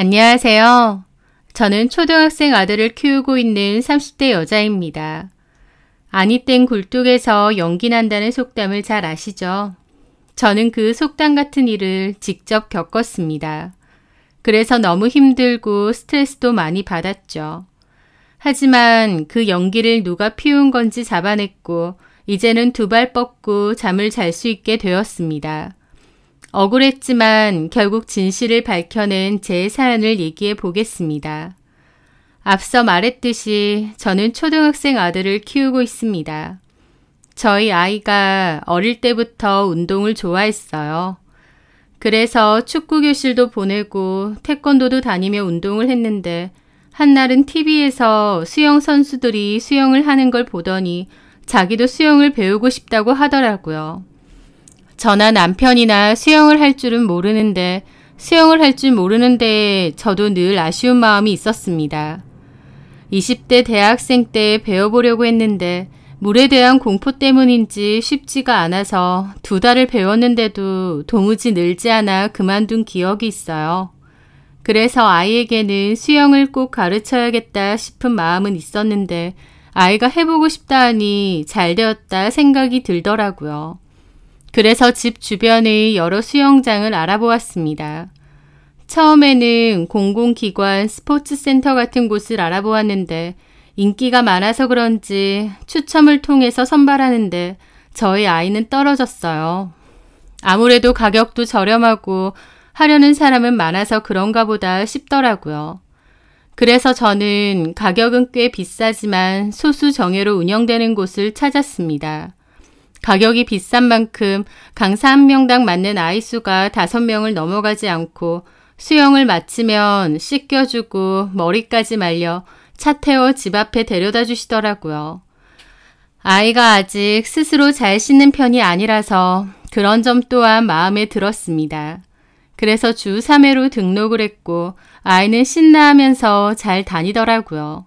안녕하세요. 저는 초등학생 아들을 키우고 있는 30대 여자입니다. 아니 땡 굴뚝에서 연기 난다는 속담을 잘 아시죠? 저는 그 속담 같은 일을 직접 겪었습니다. 그래서 너무 힘들고 스트레스도 많이 받았죠. 하지만 그 연기를 누가 피운 건지 잡아냈고 이제는 두 발 뻗고 잠을 잘 수 있게 되었습니다. 억울했지만 결국 진실을 밝혀낸 제 사연을 얘기해 보겠습니다. 앞서 말했듯이 저는 초등학생 아들을 키우고 있습니다. 저희 아이가 어릴 때부터 운동을 좋아했어요. 그래서 축구 교실도 보내고 태권도도 다니며 운동을 했는데 한날은 TV에서 수영 선수들이 수영을 하는 걸 보더니 자기도 수영을 배우고 싶다고 하더라고요. 저나 남편이나 수영을 할 줄은 모르는데 수영을 할 줄 모르는데 저도 늘 아쉬운 마음이 있었습니다. 20대 대학생 때 배워보려고 했는데 물에 대한 공포 때문인지 쉽지가 않아서 2달을 배웠는데도 도무지 늘지 않아 그만둔 기억이 있어요. 그래서 아이에게는 수영을 꼭 가르쳐야겠다 싶은 마음은 있었는데 아이가 해보고 싶다 하니 잘 되었다 생각이 들더라고요. 그래서 집 주변의 여러 수영장을 알아보았습니다. 처음에는 공공기관 스포츠센터 같은 곳을 알아보았는데 인기가 많아서 그런지 추첨을 통해서 선발하는데 저희 아이는 떨어졌어요. 아무래도 가격도 저렴하고 하려는 사람은 많아서 그런가 보다 싶더라고요. 그래서 저는 가격은 꽤 비싸지만 소수 정예로 운영되는 곳을 찾았습니다. 가격이 비싼 만큼 강사 한 명당 맞는 아이 수가 5명을 넘어가지 않고 수영을 마치면 씻겨주고 머리까지 말려 차 태워 집 앞에 데려다 주시더라고요. 아이가 아직 스스로 잘 씻는 편이 아니라서 그런 점 또한 마음에 들었습니다. 그래서 주 3회로 등록을 했고 아이는 신나하면서 잘 다니더라고요.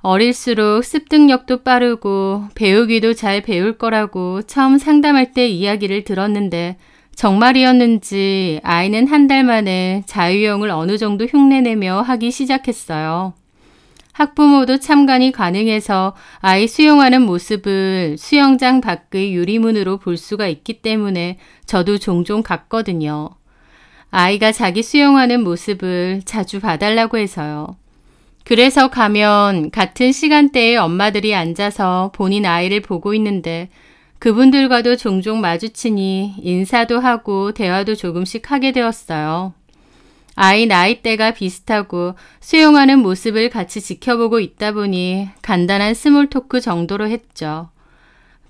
어릴수록 습득력도 빠르고 배우기도 잘 배울 거라고 처음 상담할 때 이야기를 들었는데 정말이었는지 아이는 한 달 만에 자유형을 어느 정도 흉내내며 하기 시작했어요. 학부모도 참관이 가능해서 아이 수영하는 모습을 수영장 밖의 유리문으로 볼 수가 있기 때문에 저도 종종 갔거든요. 아이가 자기 수영하는 모습을 자주 봐달라고 해서요. 그래서 가면 같은 시간대에 엄마들이 앉아서 본인 아이를 보고 있는데 그분들과도 종종 마주치니 인사도 하고 대화도 조금씩 하게 되었어요. 아이 나이대가 비슷하고 수영하는 모습을 같이 지켜보고 있다 보니 간단한 스몰 토크 정도로 했죠.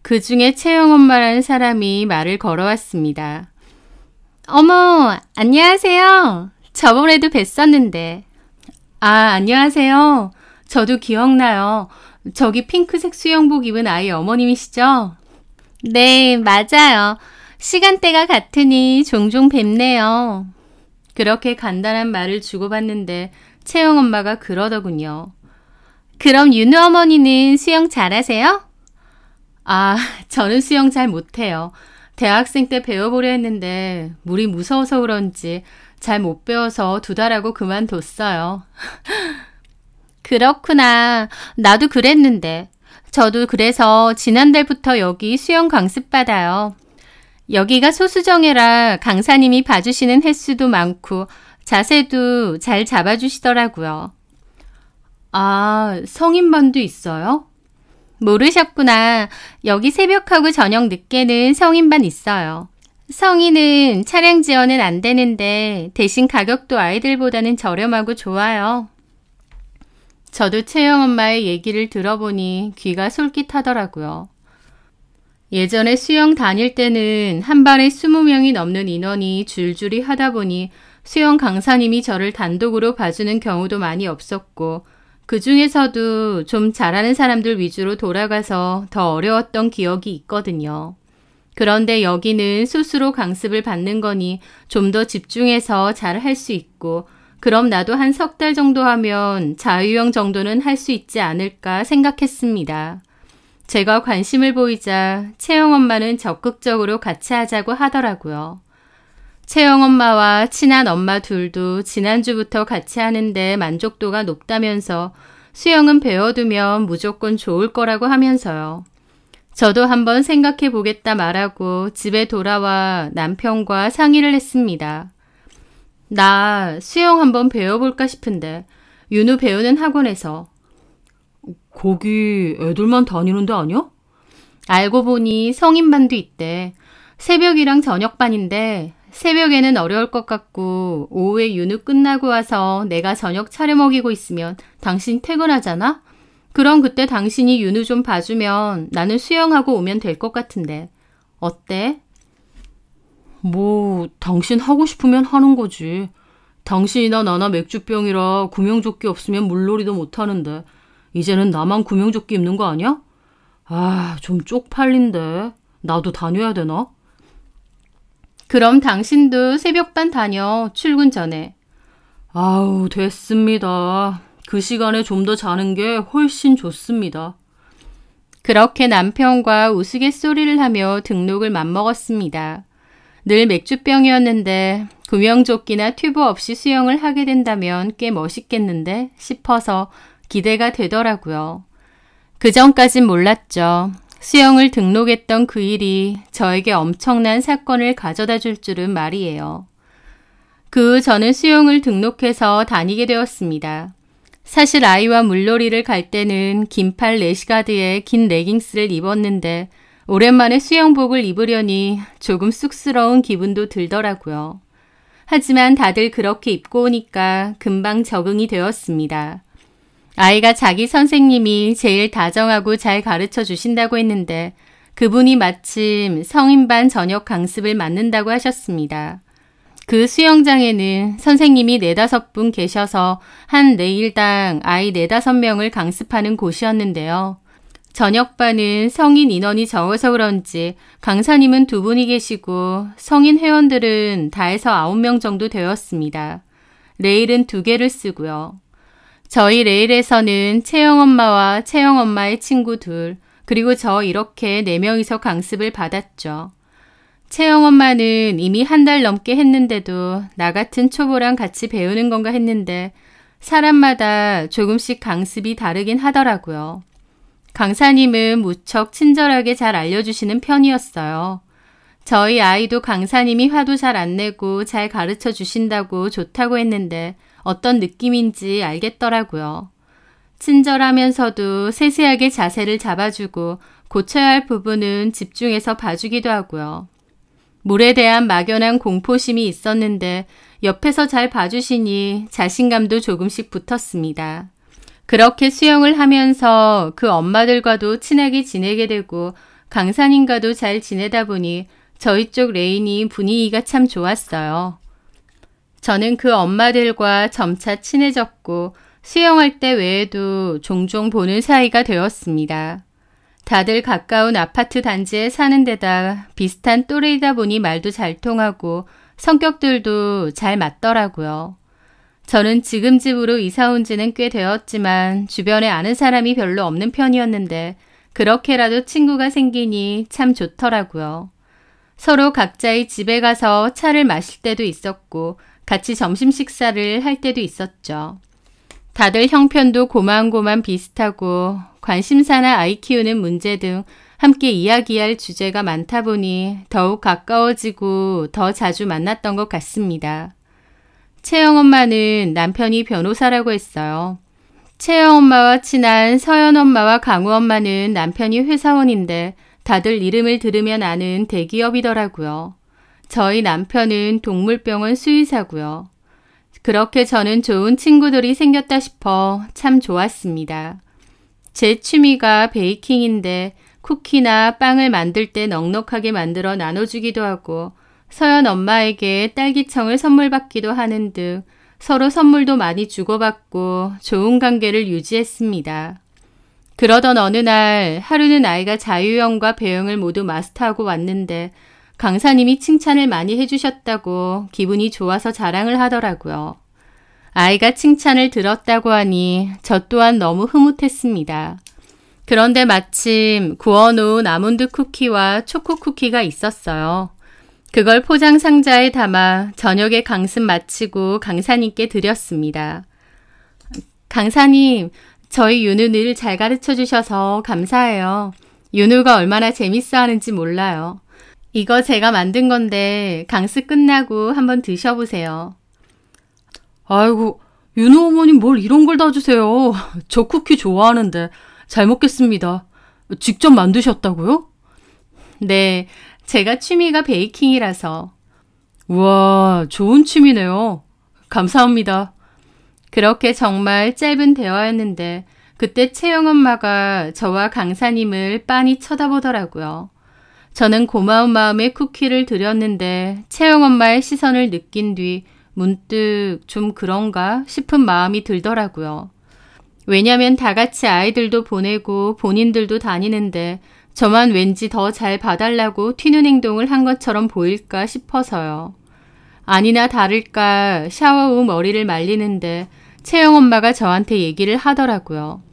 그 중에 채영 엄마라는 사람이 말을 걸어왔습니다. 어머, 안녕하세요. 저번에도 뵀었는데. 아, 안녕하세요. 저도 기억나요. 저기 핑크색 수영복 입은 아이 어머님이시죠? 네, 맞아요. 시간대가 같으니 종종 뵙네요. 그렇게 간단한 말을 주고받는데 채영 엄마가 그러더군요. 그럼 윤우 어머니는 수영 잘하세요? 아, 저는 수영 잘 못해요. 대학생 때 배워보려 했는데 물이 무서워서 그런지 잘 못 배워서 2달 하고 그만뒀어요. 그렇구나. 나도 그랬는데. 저도 그래서 지난달부터 여기 수영 강습 받아요. 여기가 소수정예라 강사님이 봐주시는 횟수도 많고 자세도 잘 잡아주시더라고요. 아, 성인반도 있어요? 모르셨구나. 여기 새벽하고 저녁 늦게는 성인반 있어요. 성인은 차량 지원은 안 되는데 대신 가격도 아이들보다는 저렴하고 좋아요. 저도 채영 엄마의 얘기를 들어보니 귀가 솔깃하더라고요. 예전에 수영 다닐 때는 한 반에 20명이 넘는 인원이 줄줄이 하다 보니 수영 강사님이 저를 단독으로 봐주는 경우도 많이 없었고 그 중에서도 좀 잘하는 사람들 위주로 돌아가서 더 어려웠던 기억이 있거든요. 그런데 여기는 소수로 강습을 받는 거니 좀 더 집중해서 잘 할 수 있고 그럼 나도 한 3달 정도 하면 자유형 정도는 할 수 있지 않을까 생각했습니다. 제가 관심을 보이자 채영 엄마는 적극적으로 같이 하자고 하더라고요. 채영 엄마와 친한 엄마 둘도 지난주부터 같이 하는데 만족도가 높다면서 수영은 배워두면 무조건 좋을 거라고 하면서요. 저도 한번 생각해 보겠다 말하고 집에 돌아와 남편과 상의를 했습니다. 나 수영 한번 배워볼까 싶은데 윤우 배우는 학원에서. 거기 애들만 다니는 데 아니야? 알고 보니 성인반도 있대. 새벽이랑 저녁반인데 새벽에는 어려울 것 같고 오후에 윤우 끝나고 와서 내가 저녁 차려 먹이고 있으면 당신 퇴근하잖아? 그럼 그때 당신이 윤우 좀 봐주면 나는 수영하고 오면 될 것 같은데. 어때? 뭐 당신 하고 싶으면 하는 거지. 당신이나 나나 맥주병이라 구명조끼 없으면 물놀이도 못하는데 이제는 나만 구명조끼 입는 거 아니야? 아, 좀 쪽팔린데. 나도 다녀야 되나? 그럼 당신도 새벽반 다녀, 출근 전에. 아우, 됐습니다. 그 시간에 좀 더 자는 게 훨씬 좋습니다. 그렇게 남편과 우스갯소리를 하며 등록을 맘먹었습니다. 늘 맥주병이었는데 구명조끼나 튜브 없이 수영을 하게 된다면 꽤 멋있겠는데 싶어서 기대가 되더라고요. 그전까진 몰랐죠. 수영을 등록했던 그 일이 저에게 엄청난 사건을 가져다 줄 줄은 말이에요. 그 후 저는 수영을 등록해서 다니게 되었습니다. 사실 아이와 물놀이를 갈 때는 긴팔 래시가드에 긴 레깅스를 입었는데 오랜만에 수영복을 입으려니 조금 쑥스러운 기분도 들더라고요. 하지만 다들 그렇게 입고 오니까 금방 적응이 되었습니다. 아이가 자기 선생님이 제일 다정하고 잘 가르쳐 주신다고 했는데 그분이 마침 성인반 저녁 강습을 맡는다고 하셨습니다. 그 수영장에는 선생님이 4-5분 계셔서 한 레일당 아이 4-5명을 강습하는 곳이었는데요. 저녁반은 성인 인원이 적어서 그런지 강사님은 2분이 계시고 성인 회원들은 다 해서 9명 정도 되었습니다. 레일은 2개를 쓰고요. 저희 레일에서는 채영 엄마와 채영 엄마의 친구 둘, 그리고 저 이렇게 4명이서 강습을 받았죠. 채영 엄마는 이미 한 달 넘게 했는데도 나 같은 초보랑 같이 배우는 건가 했는데 사람마다 조금씩 강습이 다르긴 하더라고요. 강사님은 무척 친절하게 잘 알려주시는 편이었어요. 저희 아이도 강사님이 화도 잘 안 내고 잘 가르쳐 주신다고 좋다고 했는데 어떤 느낌인지 알겠더라고요. 친절하면서도 세세하게 자세를 잡아주고 고쳐야 할 부분은 집중해서 봐주기도 하고요. 물에 대한 막연한 공포심이 있었는데 옆에서 잘 봐주시니 자신감도 조금씩 붙었습니다. 그렇게 수영을 하면서 그 엄마들과도 친하게 지내게 되고 강사님과도 잘 지내다 보니 저희 쪽 레인이 분위기가 참 좋았어요. 저는 그 엄마들과 점차 친해졌고 수영할 때 외에도 종종 보는 사이가 되었습니다. 다들 가까운 아파트 단지에 사는 데다 비슷한 또래이다 보니 말도 잘 통하고 성격들도 잘 맞더라고요. 저는 지금 집으로 이사 온 지는 꽤 되었지만 주변에 아는 사람이 별로 없는 편이었는데 그렇게라도 친구가 생기니 참 좋더라고요. 서로 각자의 집에 가서 차를 마실 때도 있었고 같이 점심 식사를 할 때도 있었죠. 다들 형편도 고만고만 비슷하고 관심사나 아이 키우는 문제 등 함께 이야기할 주제가 많다 보니 더욱 가까워지고 더 자주 만났던 것 같습니다. 채영 엄마는 남편이 변호사라고 했어요. 채영 엄마와 친한 서연 엄마와 강우 엄마는 남편이 회사원인데 다들 이름을 들으면 아는 대기업이더라고요. 저희 남편은 동물병원 수의사고요. 그렇게 저는 좋은 친구들이 생겼다 싶어 참 좋았습니다. 제 취미가 베이킹인데 쿠키나 빵을 만들 때 넉넉하게 만들어 나눠주기도 하고 서연 엄마에게 딸기청을 선물 받기도 하는 등 서로 선물도 많이 주고받고 좋은 관계를 유지했습니다. 그러던 어느 날 하루는 아이가 자유형과 배영을 모두 마스터하고 왔는데 강사님이 칭찬을 많이 해주셨다고 기분이 좋아서 자랑을 하더라고요. 아이가 칭찬을 들었다고 하니 저 또한 너무 흐뭇했습니다. 그런데 마침 구워놓은 아몬드 쿠키와 초코 쿠키가 있었어요. 그걸 포장 상자에 담아 저녁에 강습 마치고 강사님께 드렸습니다. 강사님, 저희 윤우 늘 잘 가르쳐 주셔서 감사해요. 윤우가 얼마나 재밌어 하는지 몰라요. 이거 제가 만든 건데 강습 끝나고 한번 드셔보세요. 아이고, 윤우 어머님 뭘 이런 걸 다 주세요. 저 쿠키 좋아하는데 잘 먹겠습니다. 직접 만드셨다고요? 네, 제가 취미가 베이킹이라서. 우와, 좋은 취미네요. 감사합니다. 그렇게 정말 짧은 대화였는데 그때 채영 엄마가 저와 강사님을 빤히 쳐다보더라고요. 저는 고마운 마음에 쿠키를 드렸는데 채영 엄마의 시선을 느낀 뒤 문득 좀 그런가 싶은 마음이 들더라고요. 왜냐면 다 같이 아이들도 보내고 본인들도 다니는데 저만 왠지 더 잘 봐달라고 튀는 행동을 한 것처럼 보일까 싶어서요. 아니나 다를까 샤워 후 머리를 말리는데 채영 엄마가 저한테 얘기를 하더라고요.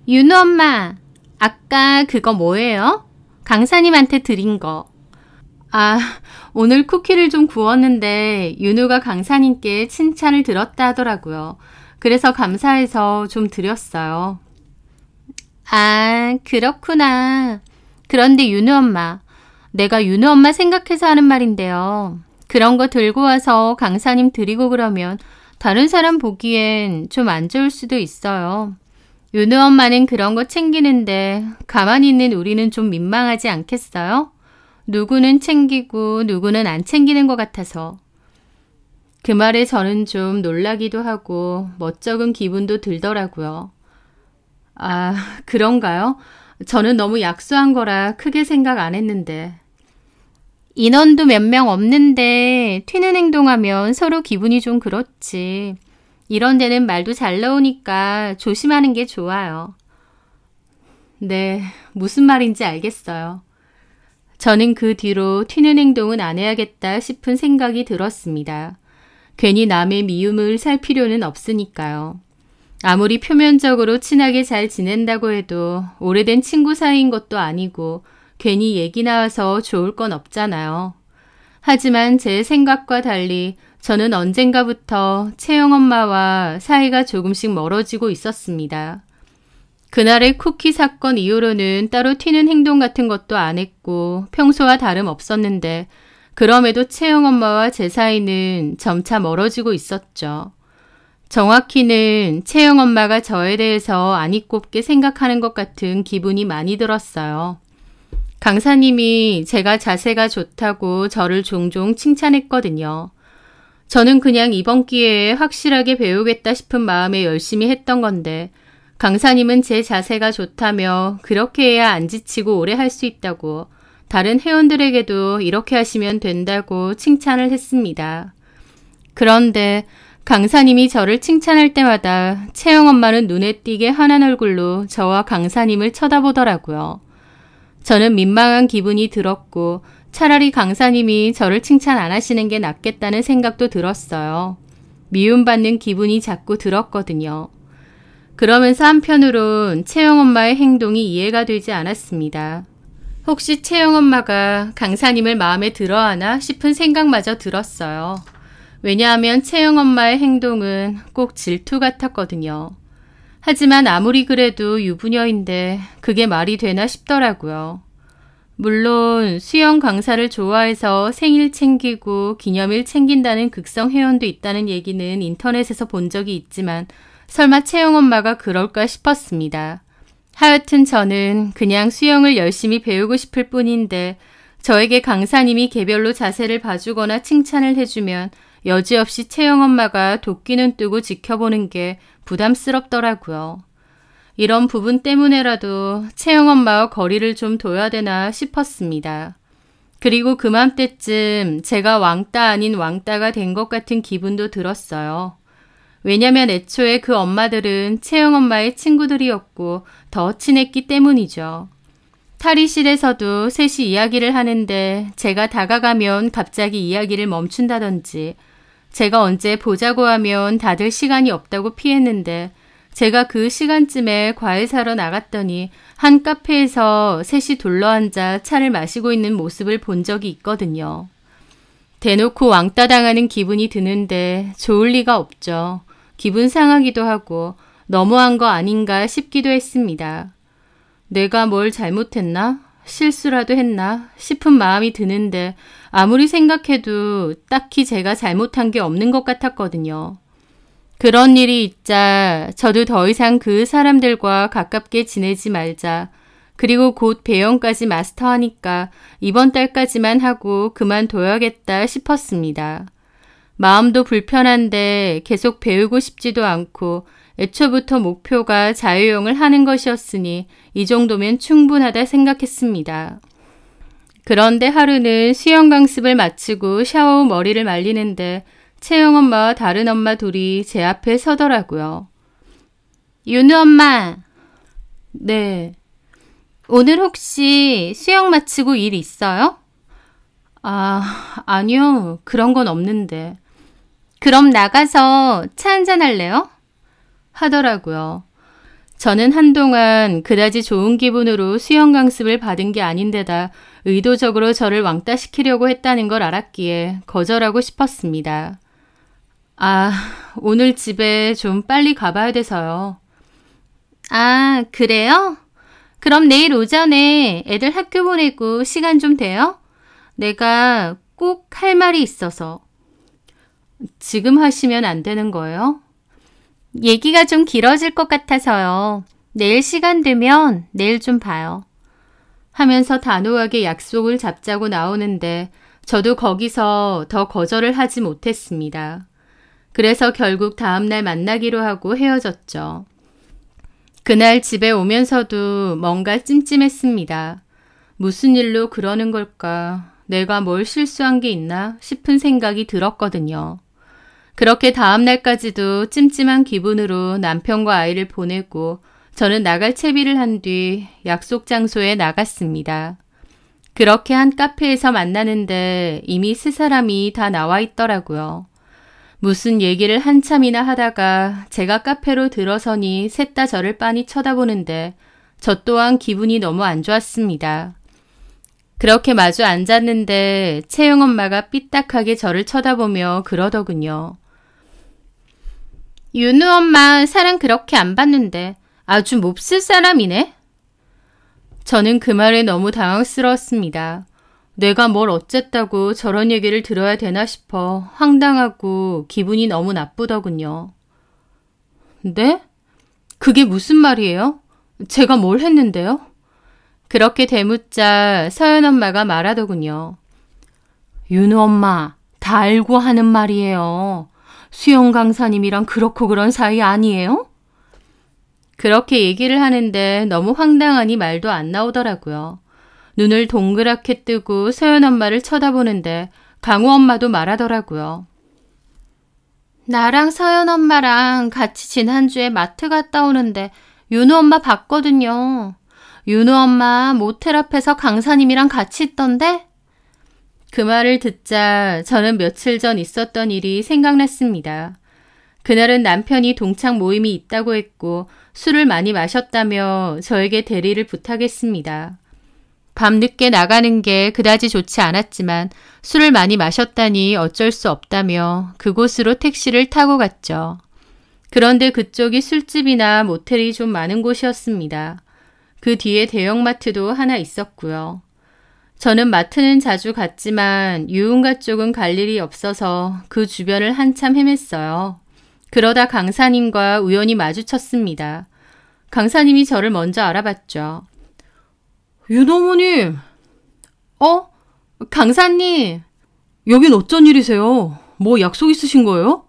윤우 엄마, 아까 그거 뭐예요? 강사님한테 드린 거. 아, 오늘 쿠키를 좀 구웠는데 윤우가 강사님께 칭찬을 들었다 하더라고요. 그래서 감사해서 좀 드렸어요. 아, 그렇구나. 그런데 윤우 엄마, 내가 윤우 엄마 생각해서 하는 말인데요. 그런 거 들고 와서 강사님 드리고 그러면 다른 사람 보기엔 좀 안 좋을 수도 있어요. 윤우 엄마는 그런 거 챙기는데 가만히 있는 우리는 좀 민망하지 않겠어요? 누구는 챙기고 누구는 안 챙기는 것 같아서. 그 말에 저는 좀 놀라기도 하고 멋쩍은 기분도 들더라고요. 아, 그런가요? 저는 너무 약소한 거라 크게 생각 안 했는데. 인원도 몇 명 없는데 튀는 행동하면 서로 기분이 좀 그렇지. 이런 데는 말도 잘 나오니까 조심하는 게 좋아요. 네, 무슨 말인지 알겠어요. 저는 그 뒤로 튀는 행동은 안 해야겠다 싶은 생각이 들었습니다. 괜히 남의 미움을 살 필요는 없으니까요. 아무리 표면적으로 친하게 잘 지낸다고 해도 오래된 친구 사이인 것도 아니고 괜히 얘기 나와서 좋을 건 없잖아요. 하지만 제 생각과 달리 저는 언젠가부터 채영 엄마와 사이가 조금씩 멀어지고 있었습니다. 그날의 쿠키 사건 이후로는 따로 튀는 행동 같은 것도 안 했고 평소와 다름없었는데 그럼에도 채영 엄마와 제 사이는 점차 멀어지고 있었죠. 정확히는 채영 엄마가 저에 대해서 아니 꼽게 생각하는 것 같은 기분이 많이 들었어요. 강사님이 제가 자세가 좋다고 저를 종종 칭찬했거든요. 저는 그냥 이번 기회에 확실하게 배우겠다 싶은 마음에 열심히 했던 건데 강사님은 제 자세가 좋다며 그렇게 해야 안 지치고 오래 할 수 있다고 다른 회원들에게도 이렇게 하시면 된다고 칭찬을 했습니다. 그런데 강사님이 저를 칭찬할 때마다 채영 엄마는 눈에 띄게 환한 얼굴로 저와 강사님을 쳐다보더라고요. 저는 민망한 기분이 들었고 차라리 강사님이 저를 칭찬 안 하시는 게 낫겠다는 생각도 들었어요. 미움받는 기분이 자꾸 들었거든요. 그러면서 한편으론 채영 엄마의 행동이 이해가 되지 않았습니다. 혹시 채영 엄마가 강사님을 마음에 들어하나 싶은 생각마저 들었어요. 왜냐하면 채영 엄마의 행동은 꼭 질투 같았거든요. 하지만 아무리 그래도 유부녀인데 그게 말이 되나 싶더라고요. 물론 수영 강사를 좋아해서 생일 챙기고 기념일 챙긴다는 극성 회원도 있다는 얘기는 인터넷에서 본 적이 있지만 설마 채영 엄마가 그럴까 싶었습니다. 하여튼 저는 그냥 수영을 열심히 배우고 싶을 뿐인데 저에게 강사님이 개별로 자세를 봐주거나 칭찬을 해주면 여지없이 채영 엄마가 도끼는 뜨고 지켜보는 게 부담스럽더라고요. 이런 부분 때문에라도 채영 엄마와 거리를 좀 둬야 되나 싶었습니다. 그리고 그맘때쯤 제가 왕따 아닌 왕따가 된 것 같은 기분도 들었어요. 왜냐면 애초에 그 엄마들은 채영 엄마의 친구들이었고 더 친했기 때문이죠. 탈의실에서도 셋이 이야기를 하는데 제가 다가가면 갑자기 이야기를 멈춘다든지 제가 언제 보자고 하면 다들 시간이 없다고 피했는데 제가 그 시간쯤에 과일 사러 나갔더니 한 카페에서 셋이 둘러앉아 차를 마시고 있는 모습을 본 적이 있거든요. 대놓고 왕따 당하는 기분이 드는데 좋을 리가 없죠. 기분 상하기도 하고 너무한 거 아닌가 싶기도 했습니다. 내가 뭘 잘못했나? 실수라도 했나? 싶은 마음이 드는데 아무리 생각해도 딱히 제가 잘못한 게 없는 것 같았거든요. 그런 일이 있자 저도 더 이상 그 사람들과 가깝게 지내지 말자. 그리고 곧 배영까지 마스터하니까 이번 달까지만 하고 그만둬야겠다 싶었습니다. 마음도 불편한데 계속 배우고 싶지도 않고 애초부터 목표가 자유형을 하는 것이었으니 이 정도면 충분하다 생각했습니다. 그런데 하루는 수영 강습을 마치고 샤워 후 머리를 말리는데 채영 엄마와 다른 엄마 둘이 제 앞에 서더라고요. 윤우 엄마. 네. 오늘 혹시 수영 마치고 일 있어요? 아니요. 그런 건 없는데. 그럼 나가서 차 한잔 할래요? 하더라고요. 저는 한동안 그다지 좋은 기분으로 수영 강습을 받은 게 아닌데다 의도적으로 저를 왕따시키려고 했다는 걸 알았기에 거절하고 싶었습니다. 오늘 집에 좀 빨리 가봐야 돼서요. 그래요? 그럼 내일 오전에 애들 학교 보내고 시간 좀 돼요? 내가 꼭 할 말이 있어서. 지금 하시면 안 되는 거예요? 얘기가 좀 길어질 것 같아서요. 내일 시간 되면 내일 좀 봐요. 하면서 단호하게 약속을 잡자고 나오는데 저도 거기서 더 거절을 하지 못했습니다. 그래서 결국 다음날 만나기로 하고 헤어졌죠. 그날 집에 오면서도 뭔가 찜찜했습니다. 무슨 일로 그러는 걸까? 내가 뭘 실수한 게 있나 싶은 생각이 들었거든요. 그렇게 다음날까지도 찜찜한 기분으로 남편과 아이를 보내고 저는 나갈 채비를 한 뒤 약속 장소에 나갔습니다. 그렇게 한 카페에서 만나는데 이미 세 사람이 다 나와 있더라고요. 무슨 얘기를 한참이나 하다가 제가 카페로 들어서니 셋 다 저를 빤히 쳐다보는데 저 또한 기분이 너무 안 좋았습니다. 그렇게 마주 앉았는데 채영 엄마가 삐딱하게 저를 쳐다보며 그러더군요. 윤우 엄마 사랑 그렇게 안 받는데 아주 몹쓸 사람이네. 저는 그 말에 너무 당황스러웠습니다. 내가 뭘 어쨌다고 저런 얘기를 들어야 되나 싶어 황당하고 기분이 너무 나쁘더군요. 네? 그게 무슨 말이에요? 제가 뭘 했는데요? 그렇게 되묻자 서연 엄마가 말하더군요. 윤우 엄마, 다 알고 하는 말이에요. 수영 강사님이랑 그렇고 그런 사이 아니에요? 그렇게 얘기를 하는데 너무 황당하니 말도 안 나오더라고요. 눈을 동그랗게 뜨고 서연 엄마를 쳐다보는데 강우 엄마도 말하더라고요. 나랑 서연 엄마랑 같이 지난주에 마트 갔다 오는데 윤우 엄마 봤거든요. 윤우 엄마 모텔 앞에서 강사님이랑 같이 있던데? 그 말을 듣자 저는 며칠 전 있었던 일이 생각났습니다. 그날은 남편이 동창 모임이 있다고 했고 술을 많이 마셨다며 저에게 대리를 부탁했습니다. 밤늦게 나가는 게 그다지 좋지 않았지만 술을 많이 마셨다니 어쩔 수 없다며 그곳으로 택시를 타고 갔죠. 그런데 그쪽이 술집이나 모텔이 좀 많은 곳이었습니다. 그 뒤에 대형마트도 하나 있었고요. 저는 마트는 자주 갔지만 유흥가 쪽은 갈 일이 없어서 그 주변을 한참 헤맸어요. 그러다 강사님과 우연히 마주쳤습니다. 강사님이 저를 먼저 알아봤죠. 윤 어머님! 강사님! 여긴 어쩐 일이세요? 뭐 약속 있으신 거예요?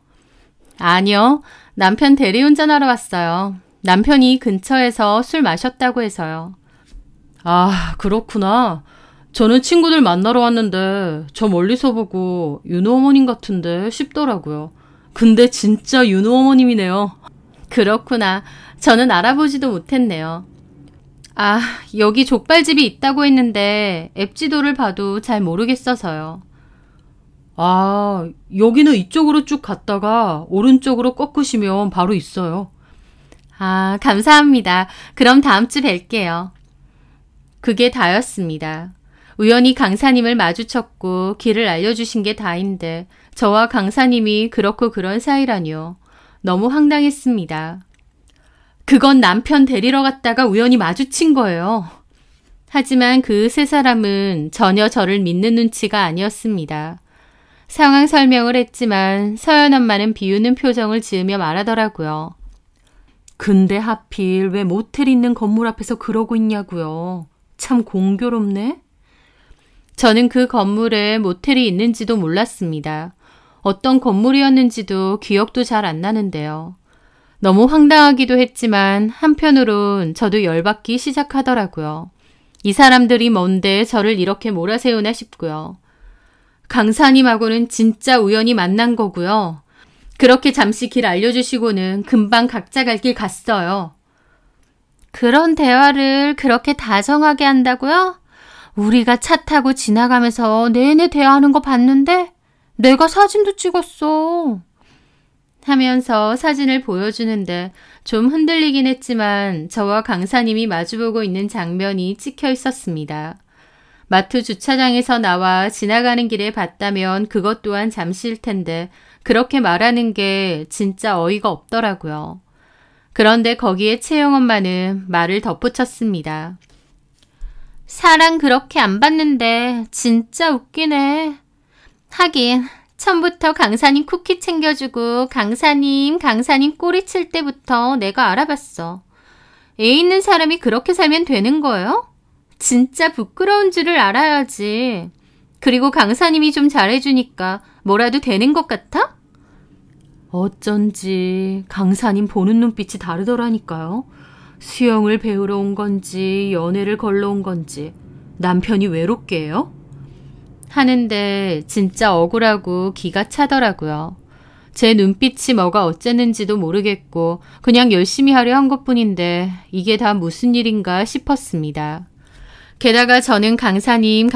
아니요. 남편 대리운전하러 왔어요. 남편이 근처에서 술 마셨다고 해서요. 그렇구나. 저는 친구들 만나러 왔는데 저 멀리서 보고 윤우 어머님 같은데 싶더라고요. 근데 진짜 윤우 어머님이네요. 그렇구나. 저는 알아보지도 못했네요. 여기 족발집이 있다고 했는데 앱 지도를 봐도 잘 모르겠어서요. 여기는 이쪽으로 쭉 갔다가 오른쪽으로 꺾으시면 바로 있어요. 아, 감사합니다. 그럼 다음 주 뵐게요. 그게 다였습니다. 우연히 강사님을 마주쳤고 길을 알려주신 게 다인데 저와 강사님이 그렇고 그런 사이라뇨. 너무 황당했습니다. 그건 남편 데리러 갔다가 우연히 마주친 거예요. 하지만 그 세 사람은 전혀 저를 믿는 눈치가 아니었습니다. 상황 설명을 했지만 서연 엄마는 비웃는 표정을 지으며 말하더라고요. 근데 하필 왜 모텔 있는 건물 앞에서 그러고 있냐고요. 참 공교롭네. 저는 그 건물에 모텔이 있는지도 몰랐습니다. 어떤 건물이었는지도 기억도 잘 안 나는데요. 너무 황당하기도 했지만 한편으론 저도 열받기 시작하더라고요. 이 사람들이 뭔데 저를 이렇게 몰아세우나 싶고요. 강사님하고는 진짜 우연히 만난 거고요. 그렇게 잠시 길 알려주시고는 금방 각자 갈 길 갔어요. 그런 대화를 그렇게 다정하게 한다고요? 우리가 차 타고 지나가면서 내내 대화하는 거 봤는데 내가 사진도 찍었어. 하면서 사진을 보여주는데 좀 흔들리긴 했지만 저와 강사님이 마주보고 있는 장면이 찍혀 있었습니다. 마트 주차장에서 나와 지나가는 길에 봤다면 그것 또한 잠시일 텐데 그렇게 말하는 게 진짜 어이가 없더라고요. 그런데 거기에 채영 엄마는 말을 덧붙였습니다. 사랑 그렇게 안 봤는데 진짜 웃기네. 하긴 처음부터 강사님 쿠키 챙겨주고 강사님 꼬리칠 때부터 내가 알아봤어. 애 있는 사람이 그렇게 살면 되는 거예요? 진짜 부끄러운 줄을 알아야지. 그리고 강사님이 좀 잘해주니까 뭐라도 되는 것 같아? 어쩐지 강사님 보는 눈빛이 다르더라니까요. 수영을 배우러 온 건지 연애를 걸러 온 건지 남편이 외롭게 해요? 하는데 진짜 억울하고 기가 차더라고요. 제 눈빛이 뭐가 어쨌는지도 모르겠고 그냥 열심히 하려 한 것뿐인데 이게 다 무슨 일인가 싶었습니다. 게다가 저는 강사님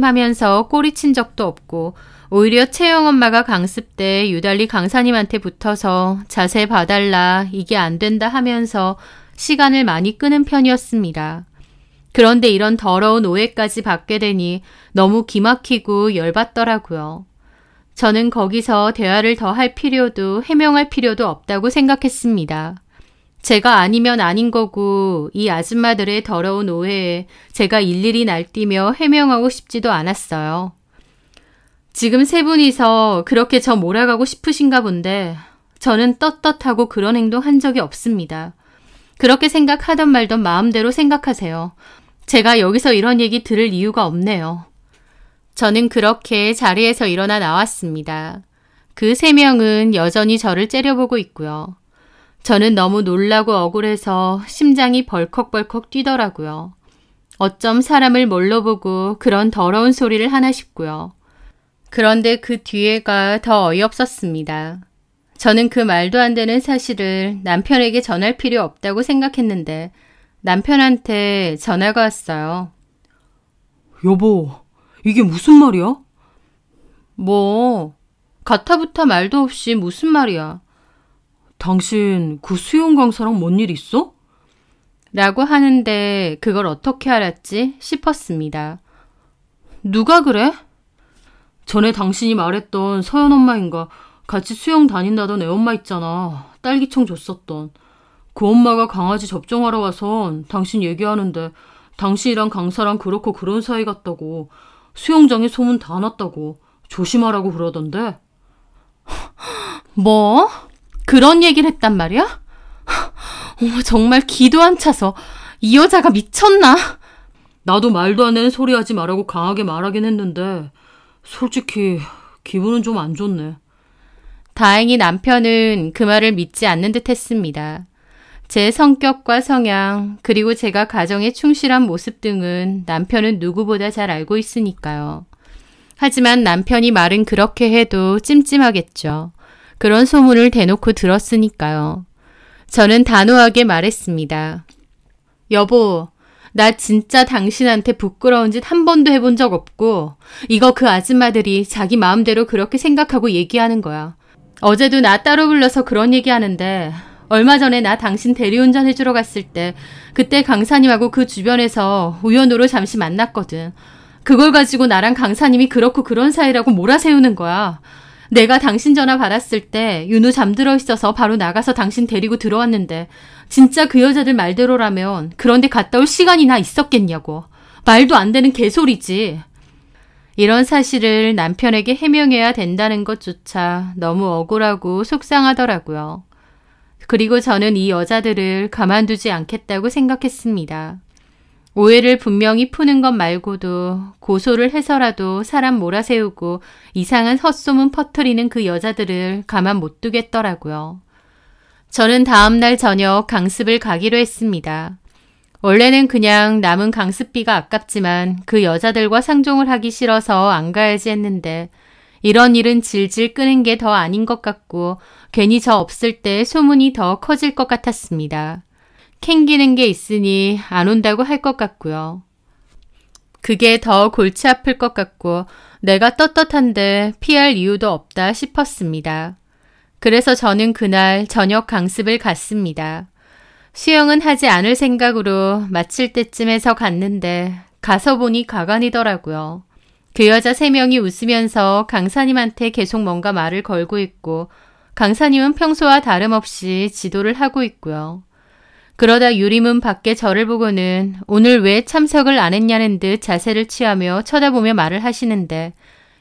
하면서 꼬리친 적도 없고 오히려 채영 엄마가 강습 때 유달리 강사님한테 붙어서 자세 봐달라 이게 안 된다 하면서 시간을 많이 끄는 편이었습니다. 그런데 이런 더러운 오해까지 받게 되니 너무 기막히고 열받더라고요. 저는 거기서 대화를 더 할 필요도 해명할 필요도 없다고 생각했습니다. 제가 아니면 아닌 거고 이 아줌마들의 더러운 오해에 제가 일일이 날뛰며 해명하고 싶지도 않았어요. 지금 세 분이서 그렇게 저 몰아가고 싶으신가 본데 저는 떳떳하고 그런 행동 한 적이 없습니다. 그렇게 생각하던 말던 마음대로 생각하세요. 제가 여기서 이런 얘기 들을 이유가 없네요. 저는 그렇게 자리에서 일어나 나왔습니다. 그 세 명은 여전히 저를 째려보고 있고요. 저는 너무 놀라고 억울해서 심장이 벌컥벌컥 뛰더라고요. 어쩜 사람을 뭘로 보고 그런 더러운 소리를 하나 싶고요. 그런데 그 뒤에가 더 어이없었습니다. 저는 그 말도 안 되는 사실을 남편에게 전할 필요 없다고 생각했는데 남편한테 전화가 왔어요. 여보, 이게 무슨 말이야? 뭐, 가타부타 말도 없이 무슨 말이야. 당신 그 수영 강사랑 뭔 일 있어? 라고 하는데 그걸 어떻게 알았지 싶었습니다. 누가 그래? 전에 당신이 말했던 서연 엄마인가 같이 수영 다닌다던 애 엄마 있잖아. 딸기청 줬었던. 그 엄마가 강아지 접종하러 와선 당신 얘기하는데 당신이랑 강사랑 그렇고 그런 사이 같다고 수영장에 소문 다 났다고 조심하라고 그러던데. 뭐? 그런 얘기를 했단 말이야? 정말 기도 안 차서 이 여자가 미쳤나? 나도 말도 안 되는 소리 하지 말라고 강하게 말하긴 했는데 솔직히 기분은 좀 안 좋네. 다행히 남편은 그 말을 믿지 않는 듯 했습니다. 제 성격과 성향, 그리고 제가 가정에 충실한 모습 등은 남편은 누구보다 잘 알고 있으니까요. 하지만 남편이 말은 그렇게 해도 찜찜하겠죠. 그런 소문을 대놓고 들었으니까요. 저는 단호하게 말했습니다. 여보, 나 진짜 당신한테 부끄러운 짓 한 번도 해본 적 없고 이거 그 아줌마들이 자기 마음대로 그렇게 생각하고 얘기하는 거야. 어제도 나 따로 불러서 그런 얘기하는데 얼마 전에 나 당신 대리운전 해주러 갔을 때 그때 강사님하고 그 주변에서 우연으로 잠시 만났거든. 그걸 가지고 나랑 강사님이 그렇고 그런 사이라고 몰아세우는 거야. 내가 당신 전화 받았을 때 윤우 잠들어 있어서 바로 나가서 당신 데리고 들어왔는데 진짜 그 여자들 말대로라면 그런데 갔다 올 시간이나 있었겠냐고. 말도 안 되는 개소리지. 이런 사실을 남편에게 해명해야 된다는 것조차 너무 억울하고 속상하더라고요. 그리고 저는 이 여자들을 가만두지 않겠다고 생각했습니다. 오해를 분명히 푸는 것 말고도 고소를 해서라도 사람 몰아세우고 이상한 헛소문 퍼뜨리는 그 여자들을 가만 못 두겠더라고요. 저는 다음날 저녁 강습을 가기로 했습니다. 원래는 그냥 남은 강습비가 아깝지만 그 여자들과 상종을 하기 싫어서 안 가야지 했는데 이런 일은 질질 끄는 게 더 아닌 것 같고 괜히 저 없을 때 소문이 더 커질 것 같았습니다. 캥기는 게 있으니 안 온다고 할 것 같고요. 그게 더 골치 아플 것 같고 내가 떳떳한데 피할 이유도 없다 싶었습니다. 그래서 저는 그날 저녁 강습을 갔습니다. 수영은 하지 않을 생각으로 마칠 때쯤 해서 갔는데 가서 보니 가관이더라고요. 그 여자 3명이 웃으면서 강사님한테 계속 뭔가 말을 걸고 있고 강사님은 평소와 다름없이 지도를 하고 있고요. 그러다 유리문 밖에 저를 보고는 오늘 왜 참석을 안 했냐는 듯 자세를 취하며 쳐다보며 말을 하시는데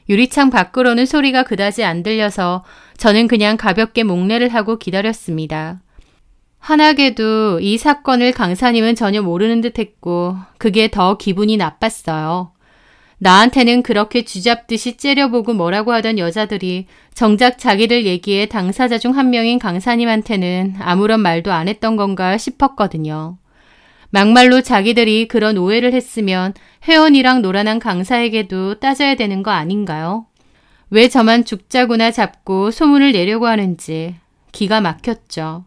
유리창 밖으로는 소리가 그다지 안 들려서 저는 그냥 가볍게 목례를 하고 기다렸습니다. 환하게도 이 사건을 강사님은 전혀 모르는 듯 했고 그게 더 기분이 나빴어요. 나한테는 그렇게 쥐잡듯이 째려보고 뭐라고 하던 여자들이 정작 자기들 얘기에 당사자 중 한 명인 강사님한테는 아무런 말도 안 했던 건가 싶었거든요. 막말로 자기들이 그런 오해를 했으면 회원이랑 노란한 강사에게도 따져야 되는 거 아닌가요? 왜 저만 죽자구나 잡고 소문을 내려고 하는지 기가 막혔죠.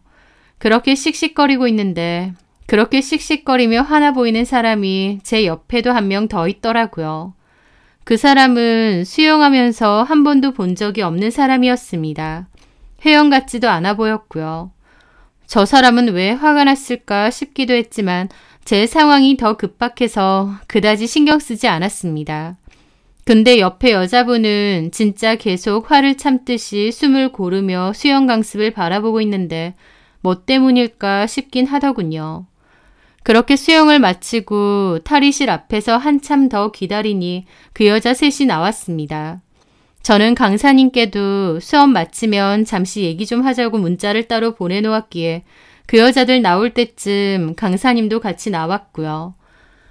그렇게 씩씩거리고 있는데 그렇게 씩씩거리며 화나 보이는 사람이 제 옆에도 한 명 더 있더라고요. 그 사람은 수영하면서 한 번도 본 적이 없는 사람이었습니다. 회원 같지도 않아 보였고요. 저 사람은 왜 화가 났을까 싶기도 했지만 제 상황이 더 급박해서 그다지 신경 쓰지 않았습니다. 근데 옆에 여자분은 진짜 계속 화를 참듯이 숨을 고르며 수영 강습을 바라보고 있는데 뭐 때문일까 싶긴 하더군요. 그렇게 수영을 마치고 탈의실 앞에서 한참 더 기다리니 그 여자 셋이 나왔습니다. 저는 강사님께도 수업 마치면 잠시 얘기 좀 하자고 문자를 따로 보내놓았기에 그 여자들 나올 때쯤 강사님도 같이 나왔고요.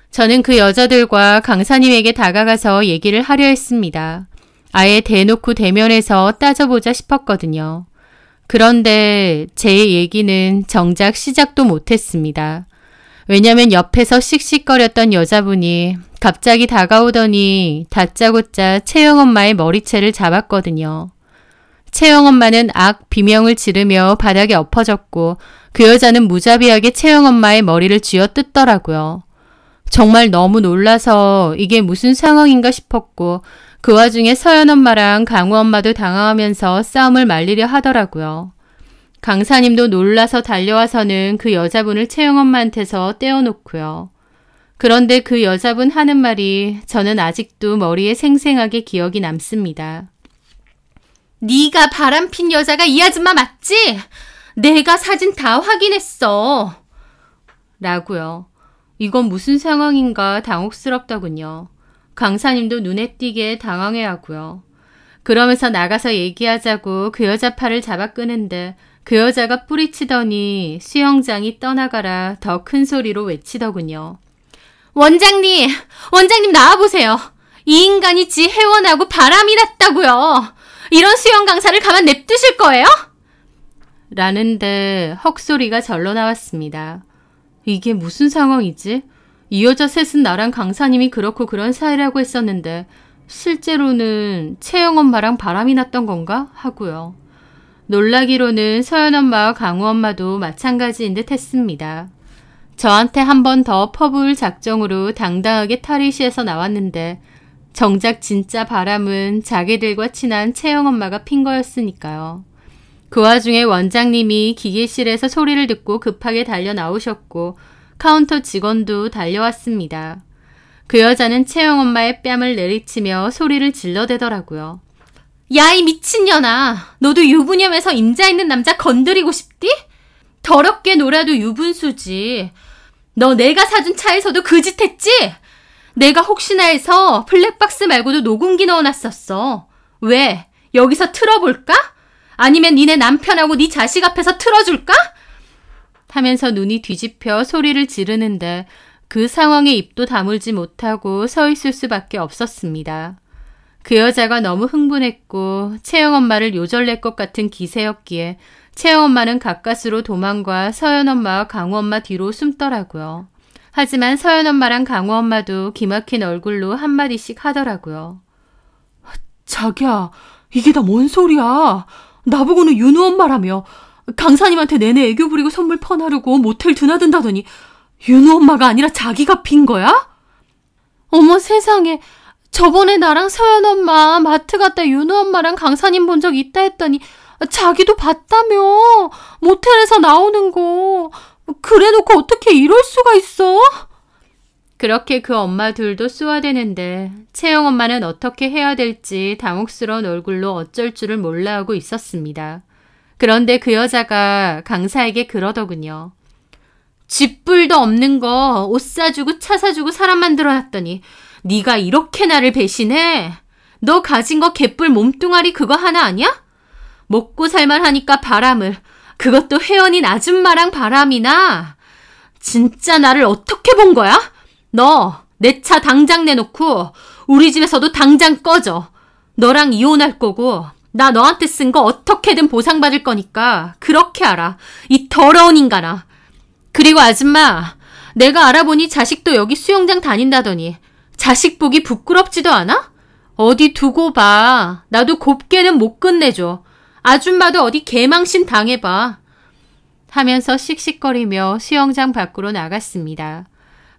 저는 그 여자들과 강사님에게 다가가서 얘기를 하려 했습니다. 아예 대놓고 대면해서 따져보자 싶었거든요. 그런데 제 얘기는 정작 시작도 못했습니다. 왜냐면 옆에서 씩씩거렸던 여자분이 갑자기 다가오더니 다짜고짜 채영 엄마의 머리채를 잡았거든요. 채영 엄마는 악 비명을 지르며 바닥에 엎어졌고 그 여자는 무자비하게 채영 엄마의 머리를 쥐어뜯더라고요. 정말 너무 놀라서 이게 무슨 상황인가 싶었고 그 와중에 서연 엄마랑 강우 엄마도 당황하면서 싸움을 말리려 하더라고요. 강사님도 놀라서 달려와서는 그 여자분을 채영 엄마한테서 떼어놓고요. 그런데 그 여자분 하는 말이 저는 아직도 머리에 생생하게 기억이 남습니다. 네가 바람핀 여자가 이 아줌마 맞지? 내가 사진 다 확인했어. 라고요. 이건 무슨 상황인가 당혹스럽더군요. 강사님도 눈에 띄게 당황해하고요. 그러면서 나가서 얘기하자고 그 여자 팔을 잡아 끄는데 그 여자가 뿌리치더니 수영장이 떠나가라 더 큰 소리로 외치더군요. 원장님 나와보세요. 이 인간이 지 회원하고 바람이 났다고요. 이런 수영 강사를 가만 냅두실 거예요? 라는데 헉소리가 절로 나왔습니다. 이게 무슨 상황이지? 이 여자 셋은 나랑 강사님이 그렇고 그런 사이라고 했었는데 실제로는 채영 엄마랑 바람이 났던 건가? 하고요. 놀라기로는 서연 엄마와 강우 엄마도 마찬가지인 듯 했습니다. 저한테 한 번 더 퍼부을 작정으로 당당하게 탈의실에서 나왔는데 정작 진짜 바람은 자기들과 친한 채영 엄마가 핀 거였으니까요. 그 와중에 원장님이 기계실에서 소리를 듣고 급하게 달려 나오셨고 카운터 직원도 달려왔습니다. 그 여자는 채영 엄마의 뺨을 내리치며 소리를 질러대더라고요. 야, 이 미친년아. 너도 유부녀면서 임자 있는 남자 건드리고 싶디? 더럽게 놀아도 유분수지. 너 내가 사준 차에서도 그 짓 했지? 내가 혹시나 해서 블랙박스 말고도 녹음기 넣어놨었어. 왜? 여기서 틀어볼까? 아니면 니네 남편하고 네 자식 앞에서 틀어줄까? 하면서 눈이 뒤집혀 소리를 지르는데 그 상황에 입도 다물지 못하고 서 있을 수밖에 없었습니다. 그 여자가 너무 흥분했고 채영 엄마를 요절낼 것 같은 기세였기에 채영 엄마는 가까스로 도망가 서연 엄마와 강우 엄마 뒤로 숨더라고요. 하지만 서연 엄마랑 강우 엄마도 기막힌 얼굴로 한마디씩 하더라고요. 자기야, 이게 다 뭔 소리야. 나보고는 윤우 엄마라며. 강사님한테 내내 애교 부리고 선물 퍼나르고 모텔 드나든다더니 윤우 엄마가 아니라 자기가 핀 거야? 어머 세상에. 저번에 나랑 서연 엄마 마트 갔다 윤우 엄마랑 강사님 본 적 있다 했더니 자기도 봤다며. 모텔에서 나오는 거. 그래놓고 어떻게 이럴 수가 있어? 그렇게 그 엄마 둘도 쏘아대는데 채영 엄마는 어떻게 해야 될지 당혹스러운 얼굴로 어쩔 줄을 몰라하고 있었습니다. 그런데 그 여자가 강사에게 그러더군요. 쥐뿔도 없는 거 옷 사주고 차 사주고 사람 만들어놨더니 네가 이렇게 나를 배신해? 너 가진 거 개뿔 몸뚱아리 그거 하나 아니야? 먹고 살만 하니까 바람을. 그것도 혜연인 아줌마랑 바람이나? 진짜 나를 어떻게 본 거야? 너 내 차 당장 내놓고 우리 집에서도 당장 꺼져. 너랑 이혼할 거고 나 너한테 쓴 거 어떻게든 보상받을 거니까 그렇게 알아. 이 더러운 인간아. 그리고 아줌마, 내가 알아보니 자식도 여기 수영장 다닌다더니 자식 보기 부끄럽지도 않아? 어디 두고 봐. 나도 곱게는 못 끝내줘. 아줌마도 어디 개망신 당해봐. 하면서 씩씩거리며 수영장 밖으로 나갔습니다.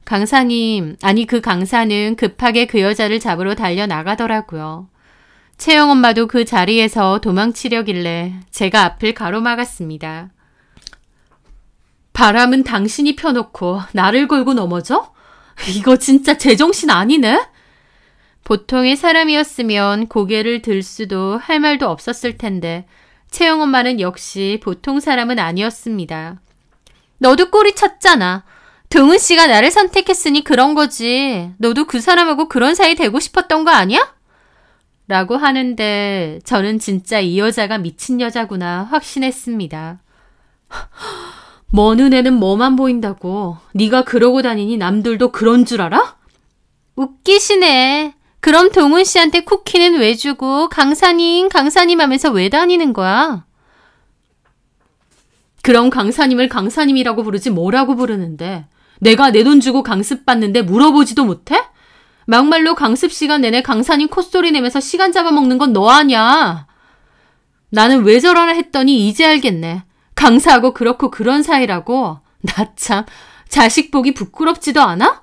강사님, 아니 그 강사는 급하게 그 여자를 잡으러 달려나가더라고요. 채영 엄마도 그 자리에서 도망치려길래 제가 앞을 가로막았습니다. 바람은 당신이 펴놓고 나를 걸고 넘어져? 이거 진짜 제정신 아니네? 보통의 사람이었으면 고개를 들 수도 할 말도 없었을 텐데 채영 엄마는 역시 보통 사람은 아니었습니다. 너도 꼬리 쳤잖아. 동은 씨가 나를 선택했으니 그런 거지. 너도 그 사람하고 그런 사이 되고 싶었던 거 아니야? 라고 하는데 저는 진짜 이 여자가 미친 여자구나 확신했습니다. 먼 눈에는 뭐만 보인다고. 네가 그러고 다니니 남들도 그런 줄 알아? 웃기시네. 그럼 동은 씨한테 쿠키는 왜 주고 강사님 하면서 왜 다니는 거야? 그럼 강사님을 강사님이라고 부르지 뭐라고 부르는데. 내가 내 돈 주고 강습 받는데 물어보지도 못해? 막말로 강습 시간 내내 강사님 콧소리 내면서 시간 잡아먹는 건 너 아냐. 나는 왜 저러나 했더니 이제 알겠네. 강사하고 그렇고 그런 사이라고. 나 참 자식 보기 부끄럽지도 않아?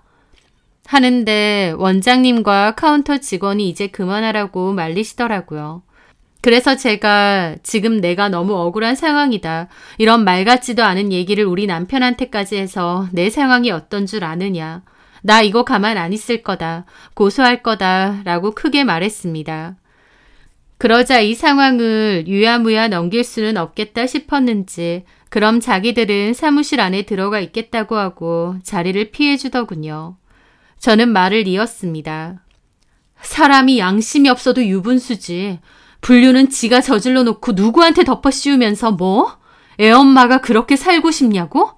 하는데 원장님과 카운터 직원이 이제 그만하라고 말리시더라고요. 그래서 제가 지금 내가 너무 억울한 상황이다. 이런 말 같지도 않은 얘기를 우리 남편한테까지 해서 내 상황이 어떤 줄 아느냐. 나 이거 가만 안 있을 거다. 고소할 거다. 라고 크게 말했습니다. 그러자 이 상황을 유야무야 넘길 수는 없겠다 싶었는지 그럼 자기들은 사무실 안에 들어가 있겠다고 하고 자리를 피해주더군요. 저는 말을 이었습니다. 사람이 양심이 없어도 유분수지. 불륜은 지가 저질러 놓고 누구한테 덮어 씌우면서 뭐? 애엄마가 그렇게 살고 싶냐고?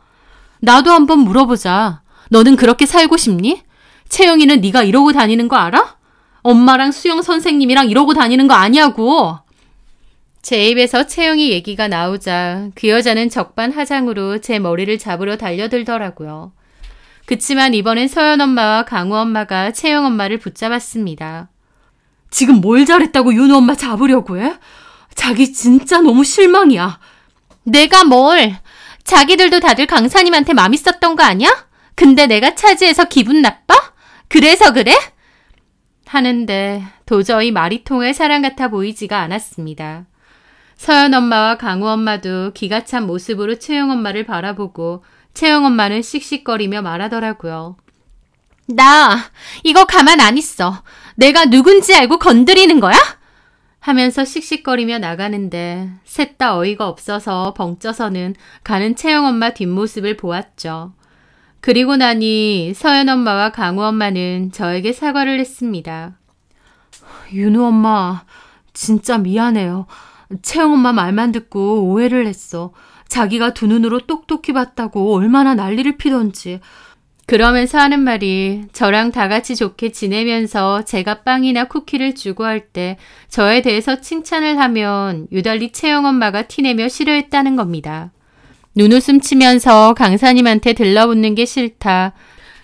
나도 한번 물어보자. 너는 그렇게 살고 싶니? 채영이는 네가 이러고 다니는 거 알아? 엄마랑 수영 선생님이랑 이러고 다니는 거 아니냐고. 제 입에서 채영이 얘기가 나오자 그 여자는 적반하장으로 제 머리를 잡으러 달려들더라고요. 그치만 이번엔 서연 엄마와 강우 엄마가 채영 엄마를 붙잡았습니다. 지금 뭘 잘했다고 윤우 엄마 잡으려고 해? 자기 진짜 너무 실망이야. 내가 뭘? 자기들도 다들 강사님한테 맘 있었던 거 아니야? 근데 내가 차지해서 기분 나빠? 그래서 그래? 하는데 도저히 말이 통할 사람 같아 보이지가 않았습니다. 서연 엄마와 강우 엄마도 기가 찬 모습으로 채영 엄마를 바라보고 채영 엄마는 씩씩거리며 말하더라고요. 나 이거 가만 안 있어. 내가 누군지 알고 건드리는 거야? 하면서 씩씩거리며 나가는데 셋 다 어이가 없어서 벙쪄서는 가는 채영 엄마 뒷모습을 보았죠. 그리고 나니 서연 엄마와 강우 엄마는 저에게 사과를 했습니다. 윤우 엄마, 진짜 미안해요. 채영 엄마 말만 듣고 오해를 했어. 자기가 두 눈으로 똑똑히 봤다고 얼마나 난리를 피던지. 그러면서 하는 말이 저랑 다 같이 좋게 지내면서 제가 빵이나 쿠키를 주고 할 때 저에 대해서 칭찬을 하면 유달리 채영 엄마가 티내며 싫어했다는 겁니다. 눈웃음 치면서 강사님한테 들러붙는 게 싫다.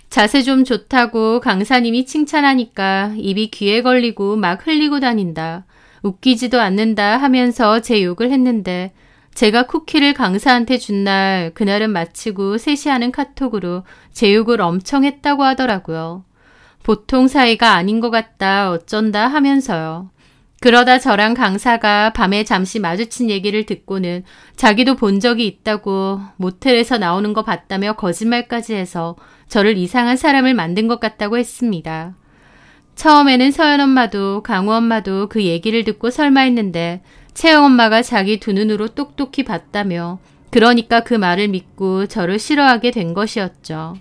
자세 좀 좋다고 강사님이 칭찬하니까 입이 귀에 걸리고 막 흘리고 다닌다. 웃기지도 않는다 하면서 제 욕을 했는데 제가 쿠키를 강사한테 준 날 그날은 마치고 셋이 하는 카톡으로 제 욕을 엄청 했다고 하더라고요. 보통 사이가 아닌 것 같다 어쩐다 하면서요. 그러다 저랑 강사가 밤에 잠시 마주친 얘기를 듣고는 자기도 본 적이 있다고 모텔에서 나오는 거 봤다며 거짓말까지 해서 저를 이상한 사람을 만든 것 같다고 했습니다. 처음에는 서연 엄마도 강우 엄마도 그 얘기를 듣고 설마 했는데 채영 엄마가 자기 두 눈으로 똑똑히 봤다며 그러니까 그 말을 믿고 저를 싫어하게 된 것이었죠.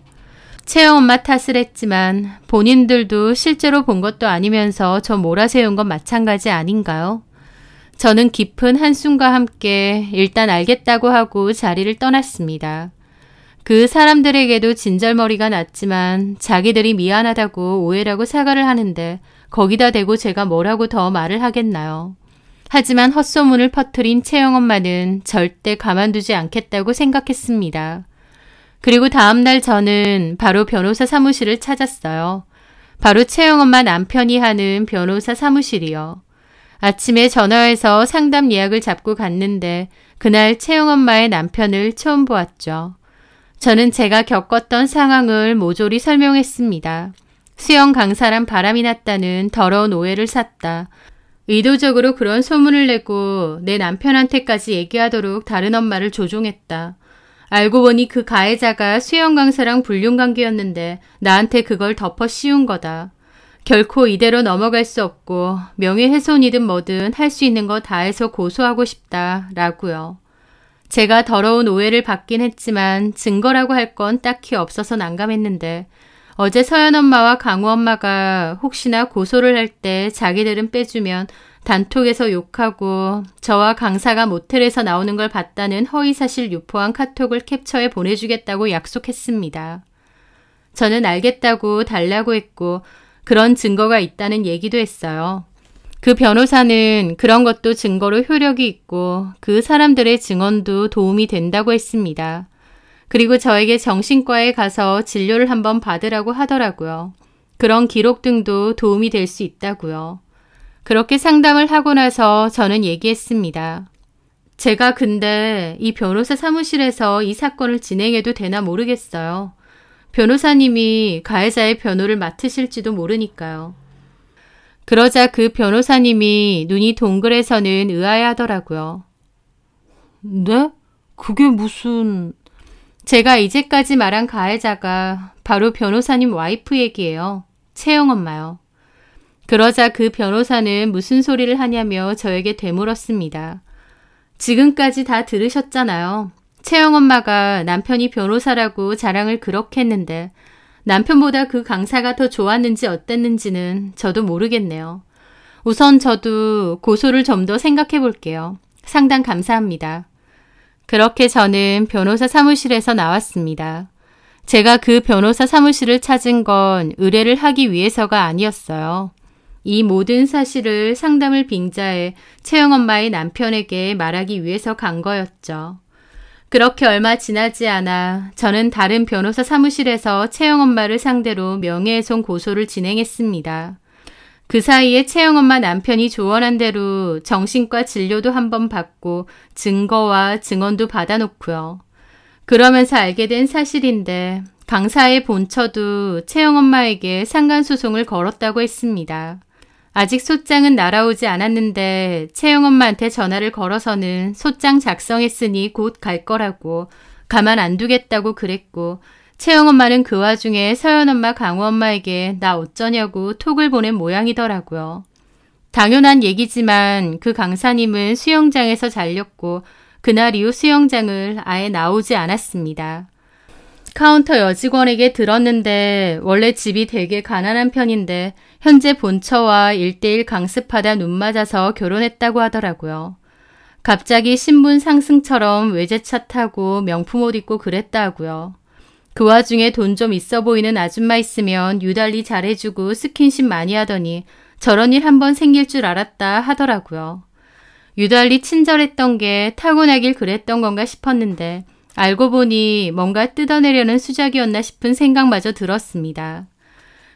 채영 엄마 탓을 했지만 본인들도 실제로 본 것도 아니면서 저 몰아세운 건 마찬가지 아닌가요? 저는 깊은 한숨과 함께 일단 알겠다고 하고 자리를 떠났습니다. 그 사람들에게도 진절머리가 났지만 자기들이 미안하다고 오해라고 사과를 하는데 거기다 대고 제가 뭐라고 더 말을 하겠나요? 하지만 헛소문을 퍼뜨린 채영 엄마는 절대 가만두지 않겠다고 생각했습니다. 그리고 다음날 저는 바로 변호사 사무실을 찾았어요. 바로 채영 엄마 남편이 하는 변호사 사무실이요. 아침에 전화해서 상담 예약을 잡고 갔는데 그날 채영 엄마의 남편을 처음 보았죠. 저는 제가 겪었던 상황을 모조리 설명했습니다. 수영 강사란 바람이 났다는 더러운 오해를 샀다. 의도적으로 그런 소문을 내고 내 남편한테까지 얘기하도록 다른 엄마를 조종했다. 알고 보니 그 가해자가 수영 강사랑 불륜 관계였는데 나한테 그걸 덮어 씌운 거다. 결코 이대로 넘어갈 수 없고 명예훼손이든 뭐든 할 수 있는 거 다 해서 고소하고 싶다 라고요. 제가 더러운 오해를 받긴 했지만 증거라고 할 건 딱히 없어서 난감했는데 어제 서연 엄마와 강우 엄마가 혹시나 고소를 할 때 자기들은 빼주면 단톡에서 욕하고 저와 강사가 모텔에서 나오는 걸 봤다는 허위사실 유포한 카톡을 캡처해 보내주겠다고 약속했습니다. 저는 알겠다고 달라고 했고 그런 증거가 있다는 얘기도 했어요. 그 변호사는 그런 것도 증거로 효력이 있고 그 사람들의 증언도 도움이 된다고 했습니다. 그리고 저에게 정신과에 가서 진료를 한번 받으라고 하더라고요. 그런 기록 등도 도움이 될 수 있다고요. 그렇게 상담을 하고 나서 저는 얘기했습니다. 제가 근데 이 변호사 사무실에서 이 사건을 진행해도 되나 모르겠어요. 변호사님이 가해자의 변호를 맡으실지도 모르니까요. 그러자 그 변호사님이 눈이 동그래서는 의아해하더라고요. 네? 그게 무슨... 제가 이제까지 말한 가해자가 바로 변호사님 와이프 얘기예요. 채영 엄마요. 그러자 그 변호사는 무슨 소리를 하냐며 저에게 되물었습니다. 지금까지 다 들으셨잖아요. 채영 엄마가 남편이 변호사라고 자랑을 그렇게 했는데 남편보다 그 강사가 더 좋았는지 어땠는지는 저도 모르겠네요. 우선 저도 고소를 좀 더 생각해 볼게요. 상담 감사합니다. 그렇게 저는 변호사 사무실에서 나왔습니다. 제가 그 변호사 사무실을 찾은 건 의뢰를 하기 위해서가 아니었어요. 이 모든 사실을 상담을 빙자해 채영 엄마의 남편에게 말하기 위해서 간 거였죠. 그렇게 얼마 지나지 않아 저는 다른 변호사 사무실에서 채영 엄마를 상대로 명예훼손 고소를 진행했습니다. 그 사이에 채영 엄마 남편이 조언한 대로 정신과 진료도 한번 받고 증거와 증언도 받아놓고요. 그러면서 알게 된 사실인데 강사의 본처도 채영 엄마에게 상간소송을 걸었다고 했습니다. 아직 소장은 날아오지 않았는데 채영 엄마한테 전화를 걸어서는 소장 작성했으니 곧 갈 거라고 가만 안 두겠다고 그랬고 채영 엄마는 그 와중에 서연 엄마, 강우 엄마에게 나 어쩌냐고 톡을 보낸 모양이더라고요. 당연한 얘기지만 그 강사님은 수영장에서 잘렸고 그날 이후 수영장을 아예 나오지 않았습니다. 카운터 여직원에게 들었는데 원래 집이 되게 가난한 편인데 현재 본처와 1:1 강습하다 눈 맞아서 결혼했다고 하더라고요. 갑자기 신분 상승처럼 외제차 타고 명품 옷 입고 그랬다고요. 그 와중에 돈 좀 있어 보이는 아줌마 있으면 유달리 잘해주고 스킨십 많이 하더니 저런 일 한번 생길 줄 알았다 하더라고요. 유달리 친절했던 게 타고나길 그랬던 건가 싶었는데 알고 보니 뭔가 뜯어내려는 수작이었나 싶은 생각마저 들었습니다.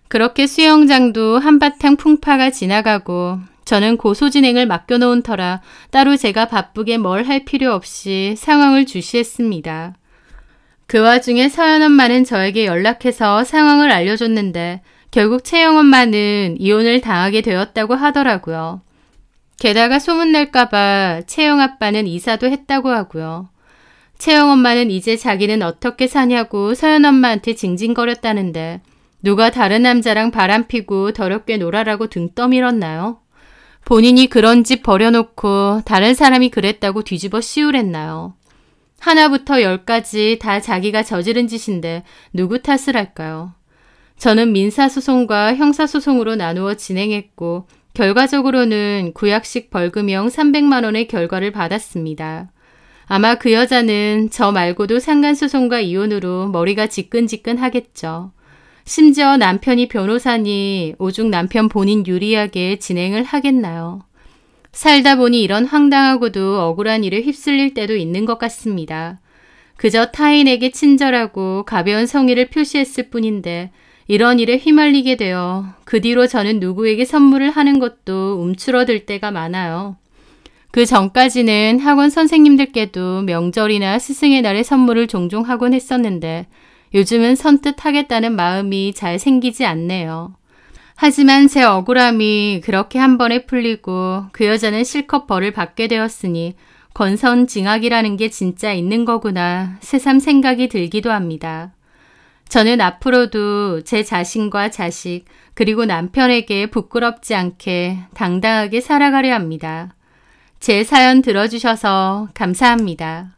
그렇게 수영장도 한바탕 풍파가 지나가고 저는 고소진행을 맡겨놓은 터라 따로 제가 바쁘게 뭘 할 필요 없이 상황을 주시했습니다. 그 와중에 서연 엄마는 저에게 연락해서 상황을 알려줬는데 결국 채영 엄마는 이혼을 당하게 되었다고 하더라고요. 게다가 소문날까봐 채영 아빠는 이사도 했다고 하고요. 채영 엄마는 이제 자기는 어떻게 사냐고 서연 엄마한테 징징거렸다는데 누가 다른 남자랑 바람피고 더럽게 놀아라고 등 떠밀었나요? 본인이 그런 집 버려놓고 다른 사람이 그랬다고 뒤집어 씌우랬나요? 하나부터 10까지 다 자기가 저지른 짓인데 누구 탓을 할까요? 저는 민사소송과 형사소송으로 나누어 진행했고 결과적으로는 구약식 벌금형 300만 원의 결과를 받았습니다. 아마 그 여자는 저 말고도 상간소송과 이혼으로 머리가 지끈지끈 하겠죠. 심지어 남편이 변호사니 오죽 남편 본인 유리하게 진행을 하겠나요? 살다 보니 이런 황당하고도 억울한 일에 휩쓸릴 때도 있는 것 같습니다. 그저 타인에게 친절하고 가벼운 성의를 표시했을 뿐인데 이런 일에 휘말리게 되어 그 뒤로 저는 누구에게 선물을 하는 것도 움츠러들 때가 많아요. 그 전까지는 학원 선생님들께도 명절이나 스승의 날에 선물을 종종 하곤 했었는데 요즘은 선뜻 하겠다는 마음이 잘 생기지 않네요. 하지만 제 억울함이 그렇게 한 번에 풀리고 그 여자는 실컷 벌을 받게 되었으니 권선징악이라는 게 진짜 있는 거구나 새삼 생각이 들기도 합니다. 저는 앞으로도 제 자신과 자식 그리고 남편에게 부끄럽지 않게 당당하게 살아가려 합니다. 제 사연 들어주셔서 감사합니다.